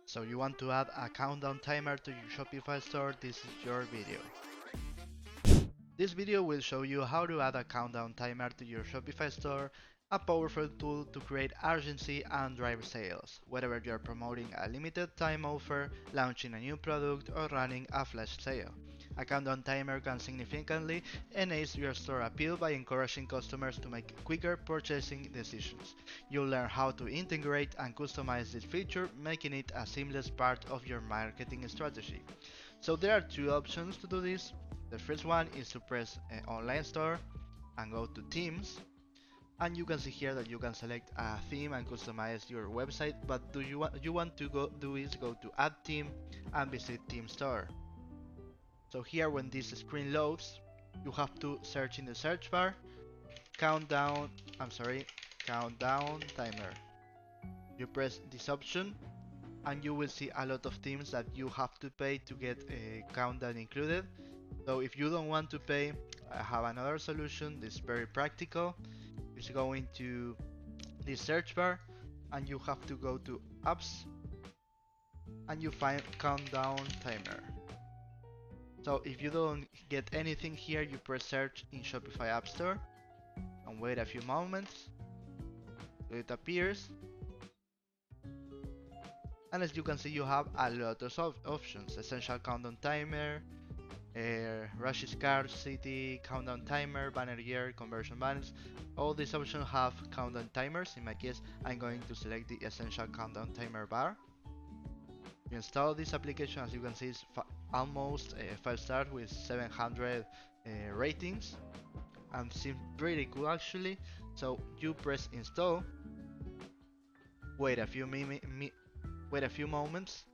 So you want to add a countdown timer to your Shopify store, this is your video. This video will show you how to add a countdown timer to your Shopify store, a powerful tool to create urgency and drive sales, whether you're promoting a limited time offer, launching a new product, or running a flash sale. A countdown timer can significantly enhance your store appeal by encouraging customers to make quicker purchasing decisions. You'll learn how to integrate and customize this feature, making it a seamless part of your marketing strategy. So there are two options to do this. The first one is to press online store and go to themes, and you can see here that you can select a theme and customize your website, but you want to go to add theme and visit theme store. So here when this screen loads, you have to search in the search bar countdown countdown timer. You press this option and you will see a lot of themes that you have to pay to get a countdown included. So if you don't want to pay, I have another solution. This is very practical. It's going to the search bar and you have to go to apps and you find countdown timer. So if you don't get anything here, you press search in Shopify App Store and wait a few moments till it appears. And as you can see, you have a lot of options: essential countdown timer, rush scarcity, countdown timer, banner year, conversion banners. All these options have countdown timers. In my case, I'm going to select the essential countdown timer bar. You install this application, as you can see, it's almost 5 stars with 700 ratings, and seems pretty cool actually. So you press install, wait a few moments.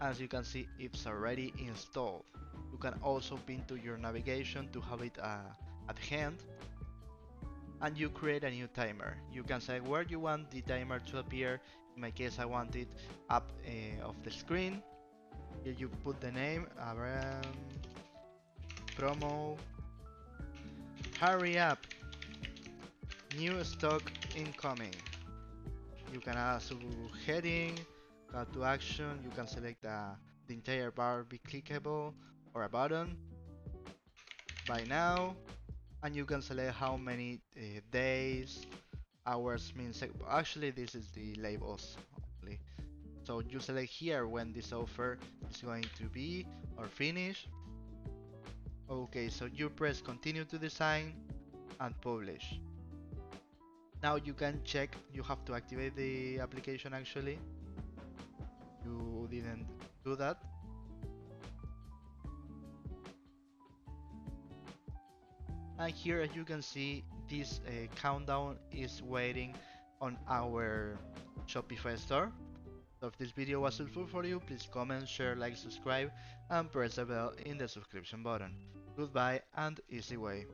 As you can see, it's already installed. You can also pin to your navigation to have it at hand, and you create a new timer. You can say where you want the timer to appear. In my case, I want it up of the screen. Here you put the name, promo, hurry up, new stock incoming. You can add a subheading, call to action. You can select the entire bar be clickable or a button, buy now, and you can select how many days, hours, means. Actually, this is the labels only. So you select here when this offer is going to be or finish. Okay, so you press continue to design and publish. Now you can check, you have to activate the application actually. You didn't do that. And here, as you can see, this countdown is waiting on our Shopify store. So if this video was helpful for you, please comment, share, like, subscribe, and press the bell in the subscription button. Goodbye and easy way.